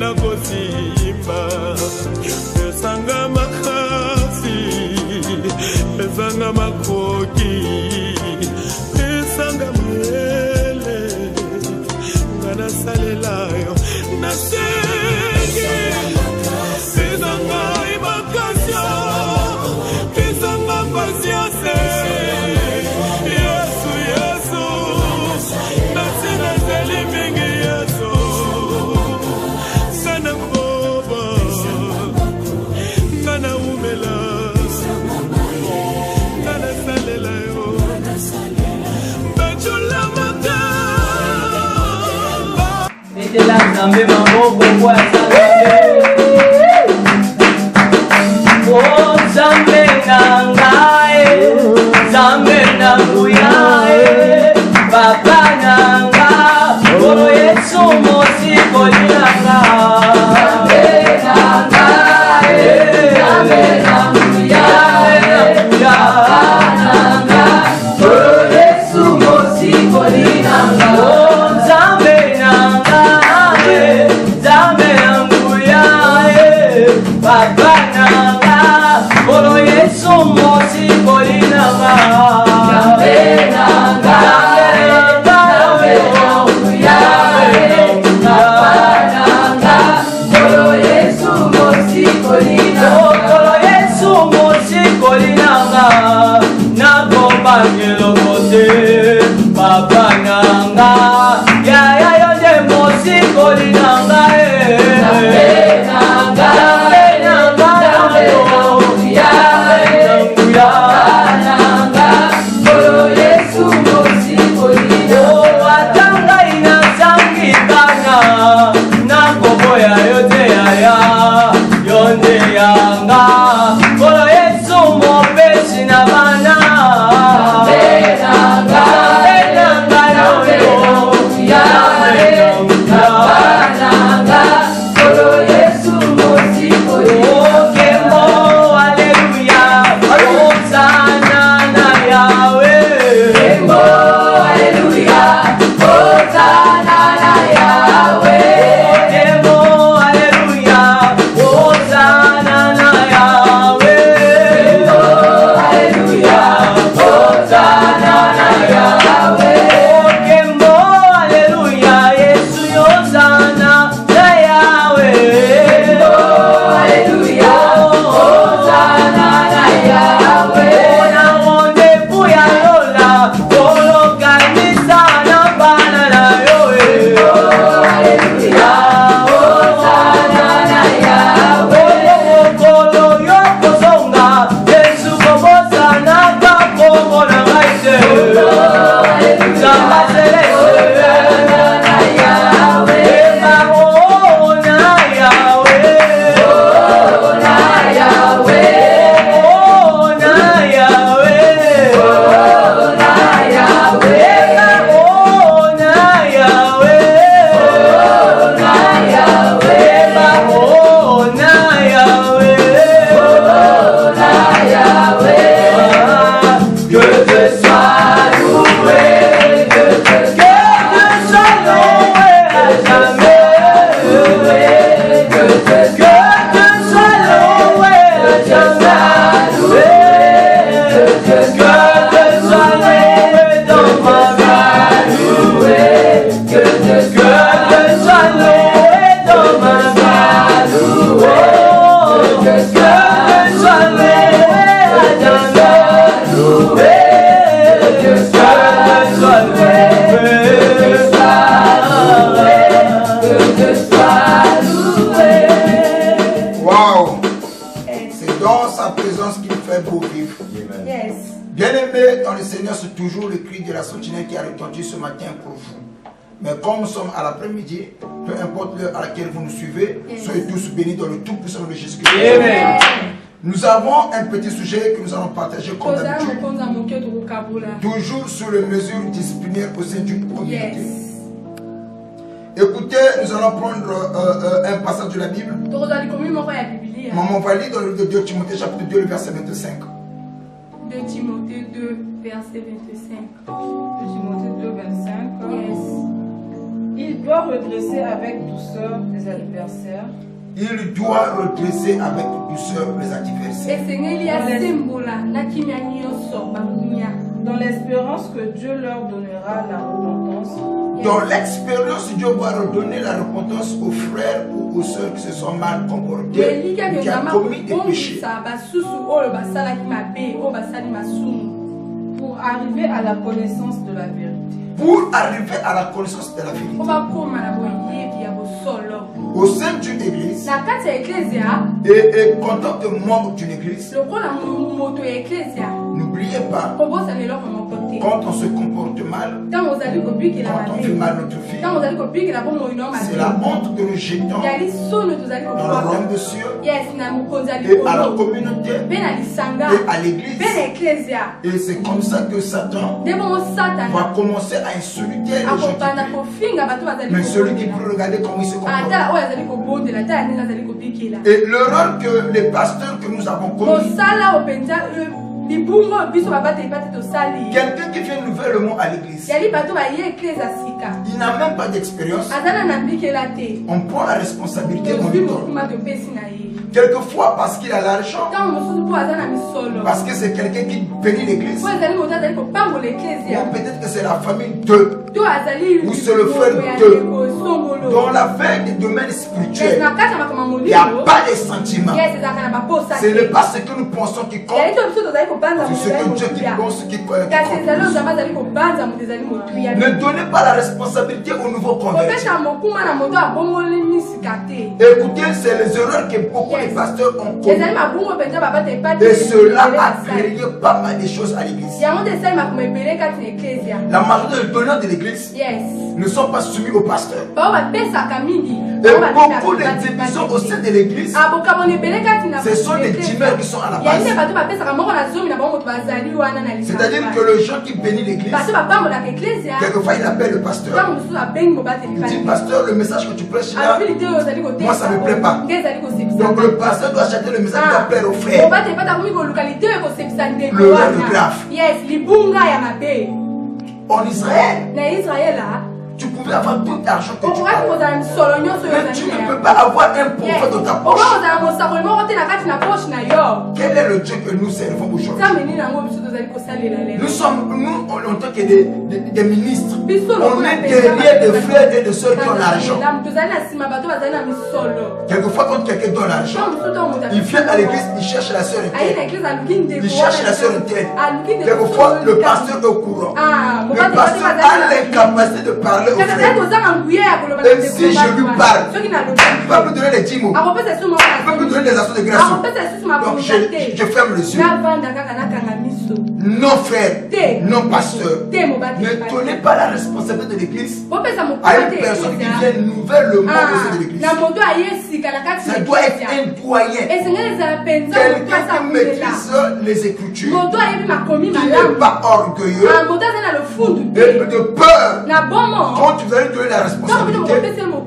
na kosimba esanga makasi esanga makoki esanga mwele ngana salela yo nasengi esanga ibakasio esanga pasiase Yesu Yesu nasina zeli mingi Yesu sana boba sana umela sana salela yo bachula mata Ete la zambe mambo kwa zambe Oh zambe nangae zambe nanguyae Papa nanga Oh Yesu mosi kolinanga Zambe nangae zambe nanguyae Papa nanga Oh Yesu mosi kolinanga Oh zambe nangae zambe nanguyae Papa nanga Oh Yesu mosi kolinanga Zambe nanga zambe nanguyae Papa nanga Oh Yesu mosi kolinanga Oh Yesu mosi kolinanga Nakomba ngelokote Papa nanga Ya yonde mosi kolinanga Zambe nanga zambe nanguyae Papa nanga Oh Yesu mosi kolinanga Oh atanga inasangikana Nakoboya yote yaya Yonde yanga Oh Yesu mopeshi na bana Zambe nanga zambe nanguyae Papa nanga Oh Yesu mosi kolinanga Oh kembo haleluya Hosanna na Yahweh Kembo haleluya Hosanna na Yahweh Kembo haleluya Hosanna na Yahweh Kembo haleluya Hosanna na Yahweh Kembo haleluya Yesu Hosanna na Yahweh Kembo haleluya Hosanna na Yahweh Na onde puya lola Olo kanisa na bana na yoe Kembo haleluya Hosanna na Yahweh Kolo yoko songa Yesu kobosa na kakomo na maite Kembo haleluya Samba celeste na Yahweh Ema ona Yahweh Ona Yahweh Ona Yahweh Ona Yahweh Ema ona Yahweh Ona Yahweh Ema ona Yahweh Ona Yahweh Que te sois loué Que te sois loué à jamais Que te sois loué à jamais Que te sois loué dans ma vie Que te sois loué dans ma vie Que te sois loué à jamais Que te sois loué Waouh! C'est dans sa présence qu'il fait beau vivre. Yes. Bien-aimés dans le Seigneur, c'est toujours le cri de la sentinelle qui a répondu ce matin pour vous. Mais comme nous sommes à l'après-midi, peu importe l'heure à laquelle vous nous suivez, soyez tous bénis dans le tout-puissant de Jésus-Christ. Amen. Nous avons un petit sujet que nous allons partager comme d'habitude. Toujours sur les mesures disciplinaires au sein d'une communauté. Écoutez, nous allons prendre un passage de la Bible. Maman va lire dans le livre de 2 Timothée chapitre 2, le verset 25. 2 Timothée 2, verset 25. 2 Timothée 2, 25. Yes. Il doit redresser avec douceur les adversaires. Il doit redresser avec douceur les adversaires. Dans l'espérance que Dieu leur donnera la repentance. Dans l'expérience, Dieu va redonner la repentance aux frères ou aux sœurs qui se sont mal comportés, qui ont commis des péchés. Pour arriver à la connaissance de la vérité. Pour arriver à la connaissance de la vérité. Au sein d'une église, et quand on est membre d'une église, n'oubliez pas, quand on se comporte mal, quand on fait mal notre vie, c'est la honte que nous jetons dans le royaume de cieux et à la communauté et à l'église. Et c'est comme ça que Satan va commencer à insulter les gens qui prient. Mais celui qui peut regarder comment il se comporte. Et le rôle que les pasteurs que nous avons commis, quelqu'un qui vient nouvellement à l'église, il n'a même pas d'expérience, on prend la responsabilité, on lui donne. Quelquefois parce qu'il a l'argent, parce que c'est quelqu'un qui bénit l'église, ou peut-être que c'est la famille d'eux, ou c'est le frère d'eux. Dans l'affaire des domaines spirituels, il n'y a pas de sentiments. Ce n'est pas ce que nous pensons qui compte, c'est ce que Dieu qui pense qui compte. Ne donnez pas la responsabilité au nouveau converti. Écoutez, c'est les erreurs que beaucoup de pasteurs ont commises. Et cela a créé pas mal de choses à l'église. La majorité des donneurs de l'église ne sont pas soumis au pasteur. Et beaucoup de divisions au sein de l'église, ce sont des timeurs qui sont à la base. C'est-à-dire que le gens qui bénit l'église, quelquefois il appelle le pasteur. Il dit, pasteur, le message que tu prêches là, moi ça ne me plaît pas. Donc le pasteur doit acheter le message qu'il appelle au frère. Le grave. En Israël, tu pouvais avoir tout l'argent que tu as. Mais tu ne peux pas avoir un prophète dans ta poche. Quel est le Dieu que nous servons aujourd'hui? Nous sommes, nous, en tant que des ministres, on est derrière des frères et des sœurs qui ont l'argent. Quelquefois, quand quelqu'un donne l'argent, il vient à l'église, il cherche la sœur interne. Il cherche la sœur interne. Quelquefois, le pasteur est au courant. Le pasteur a l'incapacité de parler. Et si je lui parle, il va me donner les 10 mots. Il va me donner des actions de grâce. Donc je ferme les yeux. Non frère, non pasteur, ne donnez pas la responsabilité de l'église à une personne qui vient nouvellement au sein de l'église. Ça doit être un doyen, quelqu'un qui maîtrise les écritures, qui n'est pas orgueilleux et de peur. Quand tu vas lui donner la responsabilité,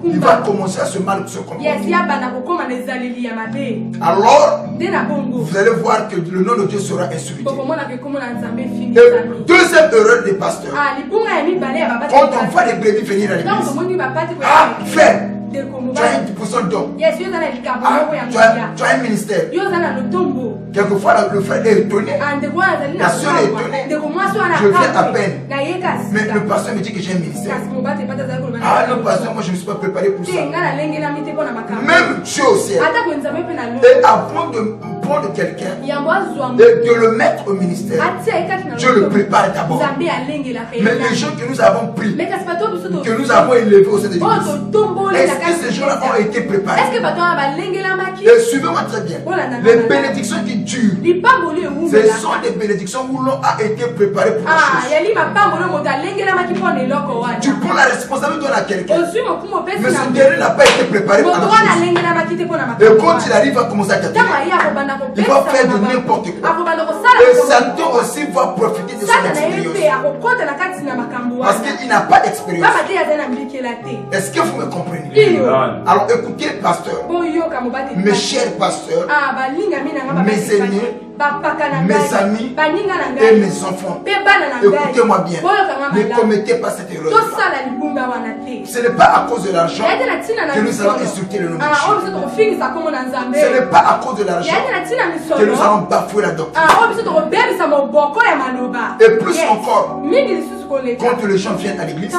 il va commencer à se mal se comporter. Alors, vous allez voir que le nom de Dieu sera insulté. Et deuxième erreur des pasteurs, quand on voit les brebis venir à l'église, ah, frère, tu as une position d'homme, tu as un ministère. Quelquefois, le frère est étonné, la soeur est étonnée, je viens à peine. Mais le pasteur me dit que j'ai un ministère. Ah non, pasteur, moi je ne me suis pas préparé pour ça. Même Dieu au ciel. Et avant de prendre quelqu'un et de le mettre au ministère, Dieu le prépare d'abord. Mais les gens que nous avons pris, que nous avons élevés au sein de l'église, est-ce que ces gens-là ont été préparés? Et suivez-moi très bien. Les bénédictions qui durent, ce sont des bénédictions où l'on a été préparé pour la chose. Tu prends la responsabilité de quelqu'un, mais ce dernier n'a pas été préparé pour la chose. Et quand il arrive à commencer à t'attirer, il va faire de n'importe quoi. Et Satan aussi va profiter de son expérience. Parce qu'il n'a pas d'expérience. Est-ce que vous me comprenez? Alors écoutez, pasteur, mes chers pasteurs, mes aînés, mes amis et mes enfants. Écoutez-moi bien. Ne commettez pas cette erreur. Ce n'est pas à cause de l'argent que nous allons insulter le nom de Dieu. Ce n'est pas à cause de l'argent que nous allons bafouer la doctrine. Et plus encore, quand les gens viennent à l'église,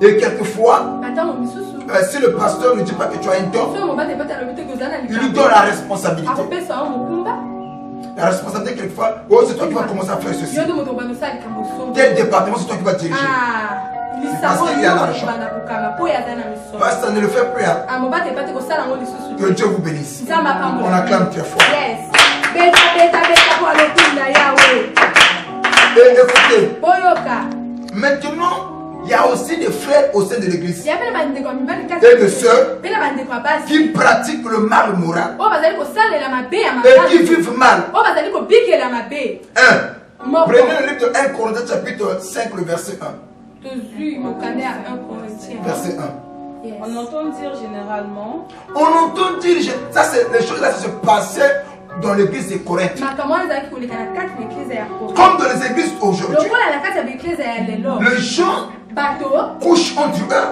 et quelquefois, si le pasteur ne dit pas que tu as un don, il lui donne la responsabilité. La responsabilité, quelquefois, oh, c'est toi qui vas commencer à faire ceci. Tel département, c'est toi qui vas diriger. Parce qu'il y a l'argent. Pasteur, ne le fait plus. Que Dieu vous bénisse. On acclame très fort. Et écoutez, maintenant, il y a aussi des frères au sein de l'église et des sœurs qui pratiquent le mal moral et qui vivent mal. Prenez le livre de 1 Corinthiens chapitre 5, le verset 1. Verset 1. On entend dire généralement. On entend dire, ça c'est les choses là qui se passaient dans l'église de Corinthe. Comme dans les églises aujourd'hui. Les gens couchent entre eux.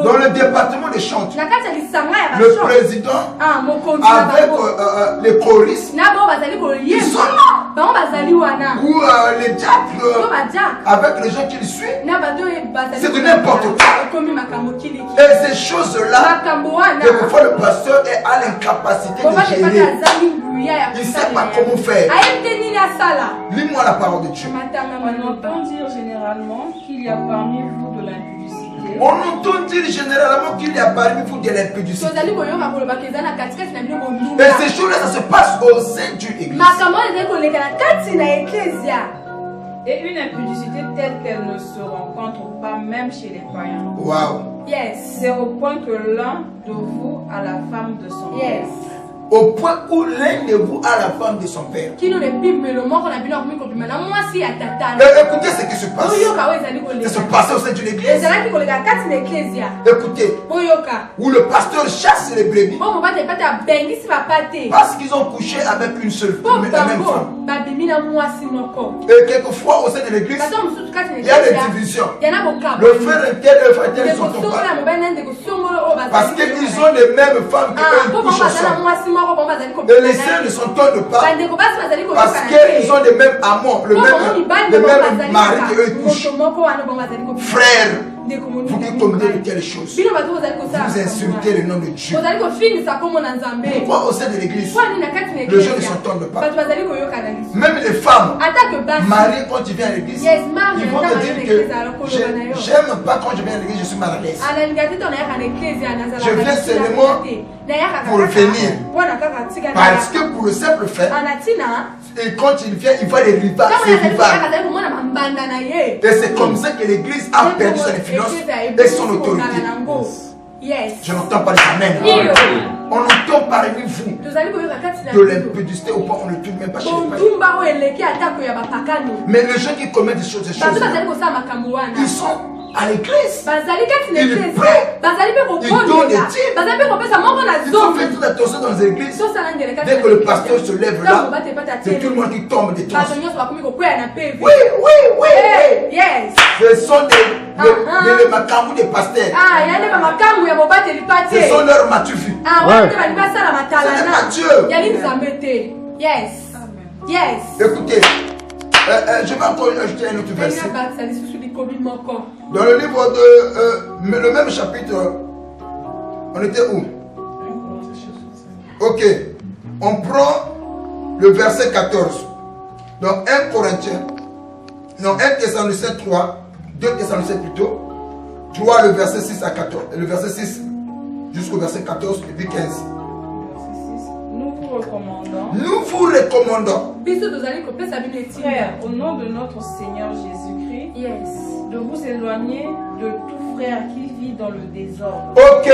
Dans le département des chants, le président avec les choristes, ils sont là. Ou les diacres avec les gens qui le suivent. C'est de n'importe quoi. Et ces choses-là, quelquefois le pasteur est à l'incapacité de gérer. Il ne sait pas comment faire. Lis-moi la parole de Dieu. On entend dire généralement qu'il y a parmi vous de l'impudicité. On entend dire généralement qu'il y a parmi vous de l'impudicité. Et ces choses-là, ça se passe au sein d'une église. Et une impudicité telle qu'elle ne se rencontre pas même chez les païens. Wow. C'est au point que l'un de vous a la femme de son père. Au point où l'un de vous a la femme de son père. Et écoutez ce qui se passe. Ça se passe au sein d'une église. Écoutez, où le pasteur chasse les brebis parce qu'ils ont couché avec une seule femme, la même femme. Et quelquefois au sein de l'église, il y a des divisions. Le frère et le frère ne sont pas. Parce qu'ils ont les mêmes femmes qu'ils couchent ensemble. Et les sœurs ne s'entendent pas parce qu'ils ont les mêmes amants, le même mari qu'eux couchent. Frères, vous qui commettez de telles choses, vous insultez le nom de Dieu. Pourquoi au sein de l'église, les gens ne s'entendent pas? Même les femmes mariées, quand tu viens à l'église, ils vont te dire que j'aime pas quand je viens à l'église, je suis mal à l'aise. Je viens seulement pour venir. Parce que pour le simple fait, et quand il vient, il voit les rivales. Et c'est comme ça que l'église a perdu son influence et son autorité. Je n'entends pas les amen. On entend parmi vous de l'impudicité au point où on ne trouve même pas chez les païens. Mais les gens qui commettent ces choses, ils sont à l'église. Ils prêtent. Ils donnent des titres. Ils ont fait toute attention dans les églises. Dès que le pasteur se lève là, c'est tout le monde qui tombe des troncs. Oui. Ce sont les macambous des pasteurs. Ce sont leurs matufis. Ce n'est pas Dieu. Écoutez, je vais encore ajouter un autre verset. Dans le livre de le même chapitre, on était où? Ok, on prend le verset 14. Dans 1 Corinthiens, non, 1 Thessaloniciens 3, 2 Thessaloniciens plutôt, 3, le verset 6 à 14, le verset 6 jusqu'au verset 14 et puis 15. Nous vous recommandons, frères, au nom de notre Seigneur Jésus-Christ, de vous éloigner de tout frère qui vit dans le désordre. Ok.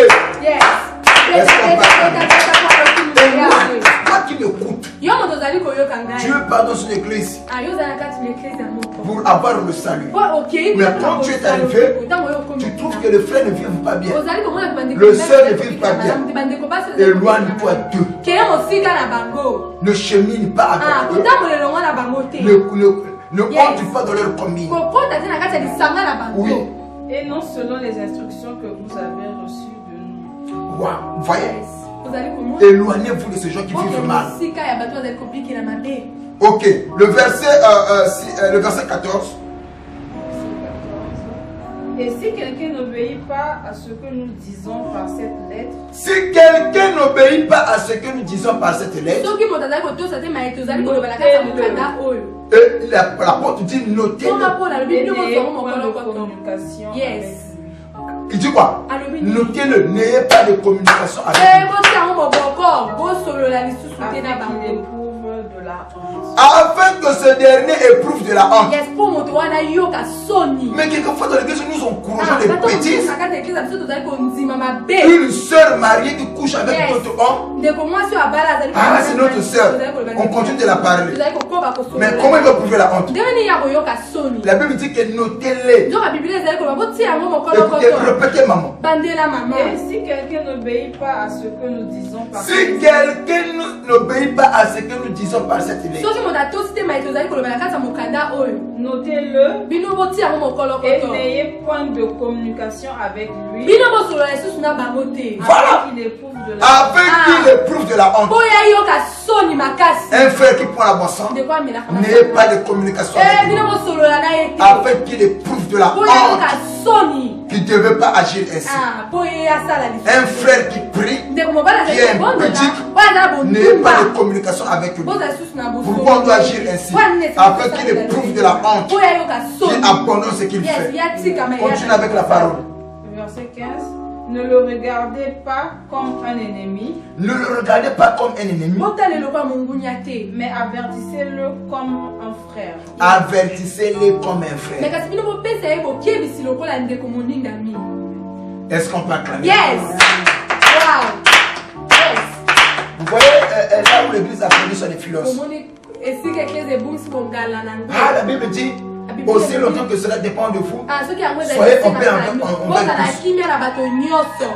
Toi qui m'écoutes, Dieu pardonne son église pour avoir le salut. Mais quand tu es arrivé, tu trouves que le frère ne vive pas bien, le soeur ne vive pas bien, éloigne-toi d'eux. Ne chemine pas avec eux. Ne entre pas dans leur commune. Oui. Et non selon les instructions que vous avez reçues de nous. Wow. Vous voyez? Éloignez-vous de ces gens qui vivent mal. Ok, le verset 14. Et si quelqu'un n'obéit pas à ce que nous disons par cette lettre, Si quelqu'un n'obéit pas à ce que nous disons par cette lettre, et l'apôtre dit notez-le. et n'ayez point de communication avec Il dit quoi? Notez-le, n'ayez pas de communication avec lui. afin qu'il éprouve de la honte. Afin que ce dernier éprouve de la honte. Mais quelquefois dans l'église, nous encourageons les bêtises. Une sœur mariée qui couche avec d'autres hommes. Ah, c'est notre sœur. On continue de la parler. Mais comment il va prouver la honte? La Bible dit que notez-les. Écoutez, répétez maman. Et si quelqu'un n'obéit pas à ce que nous disons par Si cette quelqu'un n'obéit pas à ce que nous disons par cette lettre, notez-le et n'ayez point de communication avec lui. Voilà. Afin qu'il éprouve de la honte. afin qu'il éprouve de la honte. Un frère qui prend la boisson, n'ayez pas de communication avec lui. Afin qu'il éprouve de la honte, qu'il ne devait pas agir ainsi. Un frère qui prie, qui est impédique, n'ayez pas de communication avec lui. Pourquoi on doit agir ainsi? Afin qu'il éprouve de la honte, qu'il abandonne ce qu'il fait. Continue avec la parole. Verset 15. Ne le regardez pas comme un ennemi, Ne le regardez pas comme un ennemi, mais avertissez-le comme un frère. avertissez-le comme un frère. Est-ce qu'on peut acclamer? Yes. Wow. Yes. Vous voyez là où l'église a perdu son influence. Ah, la Bible dit aussi longtemps que cela dépend de vous, soyez en paix envers tous.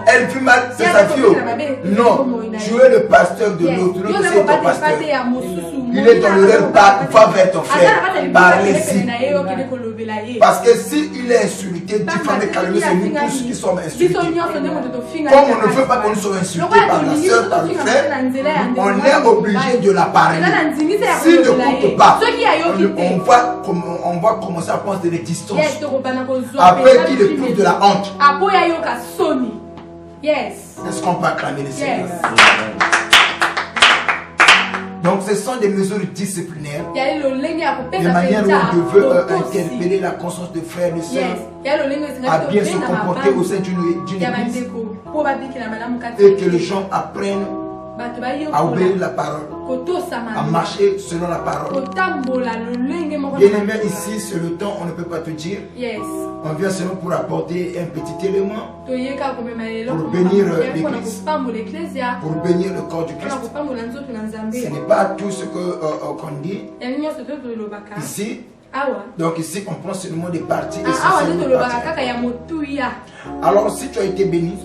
Elle fut mal, c'est sa fille. Non, tu es le pasteur de l'autre, l'autre c'est ton pasteur. Il est dans l'erreur, va vers ton frère, parlez-y. Parce que s'il est insulté, diffamé, calmé, c'est nous tous qui sommes insultés. Comme on ne veut pas qu'on soit insulté par la soeur, par le frère, on est obligé de la parler. S'il ne compte pas, on va commencer à prendre des distances. Afin qu'il éprouve de la honte. Est-ce qu'on peut acclamer le Seigneur? Donc ce sont des mesures disciplinaires, des manières où on veut interpeller la conscience de frères et de sœurs à bien se comporter au sein d'une église et que les gens apprennent à obéir la parole, à marcher selon la parole. Bien aimé, ici c'est le temps, on ne peut pas te dire. On vient seulement pour apporter un petit élément pour bénir l'église, pour bénir le corps du Christ. Ce n'est pas tout ce qu'on dit ici. Donc ici on prend seulement des parties essentielles de parties. Alors si tu as été béni,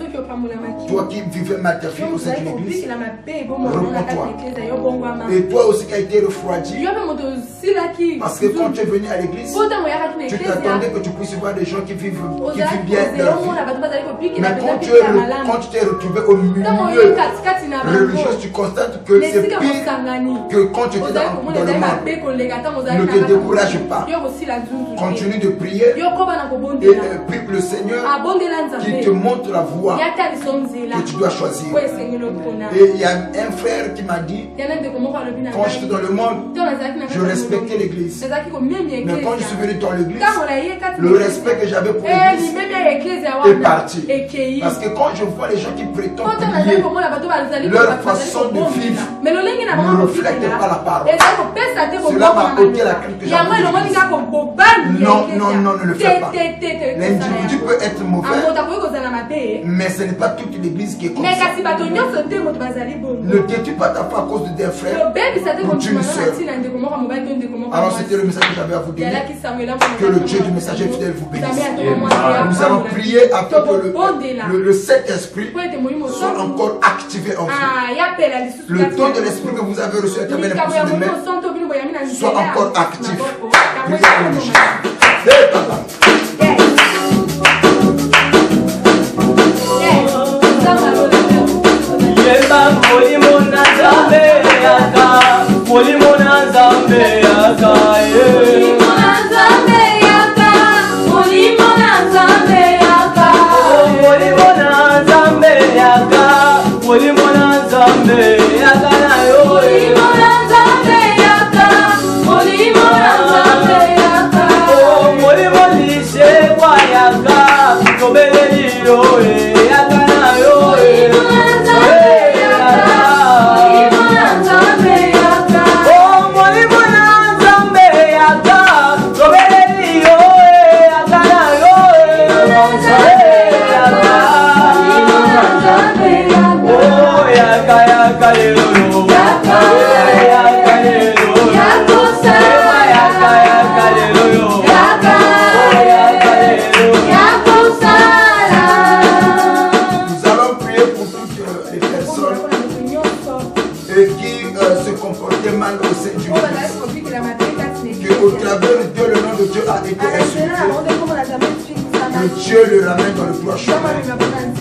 toi qui vivais mal ta vie au sein de l'église, reprends-toi. Et toi aussi qui as été refroidi, parce que quand tu es venu à l'église, tu t'attendais que tu puisses voir des gens qui vivent bien leur vie. Mais quand tu t'es retrouvé au milieu religieux, tu constates que c'est pire que quand tu étais dans le monde. Ne te décourage pas. Continue de prier et prie le Seigneur qui te montre la voie que tu dois choisir. Et il y a un frère qui m'a dit, quand j'étais dans le monde, je respectais l'église. Mais quand je suis venu dans l'église, le respect que j'avais pour l'église est parti. Parce que quand je vois les gens qui prétendent prier, leur façon de vivre ne reflète pas la parole. Cela m'a ôté la crainte que j'avais. Non, ne le fais pas. L'individu peut être mauvais, Mais ce n'est pas toute l'église qui est comme Mais ça. kasi bato nyonso te moto bazali bongo. Ne détruis pas ta foi à cause de tes frères. Ou d'une sœur. Alors c'était le message que j'avais à vous donner. Que le Dieu du messager fidèle vous bénisse. Nous allons prier afin que le Saint-Esprit soit encore activé en vous. Le don de l'Esprit que vous avez reçu à travers les pouces de main soit encore actif. Priez au nom de Jésus. Hey, papa. Yemba molimona zambe yaka, molimona zambe yaka, molimona zambe yaka, molimona zambe yaka, molimona zambe yaka, molimona zambe yaka na yo, molimona zambe yaka, molimona zambe yaka, molimoni shekwa yaka, tobeleli yo yaka na yo. Dieu le ramène dans le droit chemin.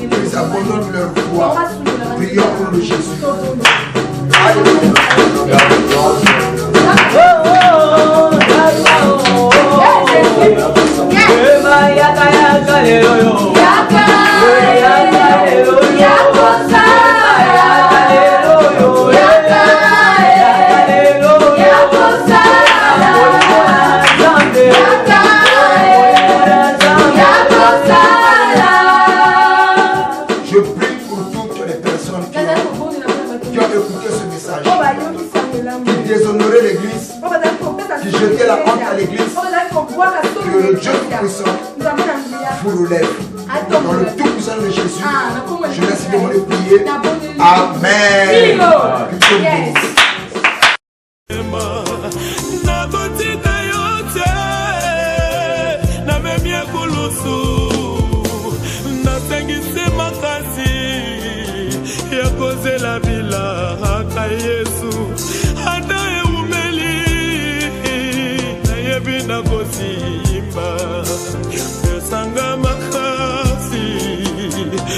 Ils abandonnent leur foi. Prions pour le Jésus. Déshonorer l'église, qui jetait la honte à l'église, que le Dieu Tout-Puissant vous relève. Dans le Tout-Puissant de Jésus, je laisse demander prier. Amen.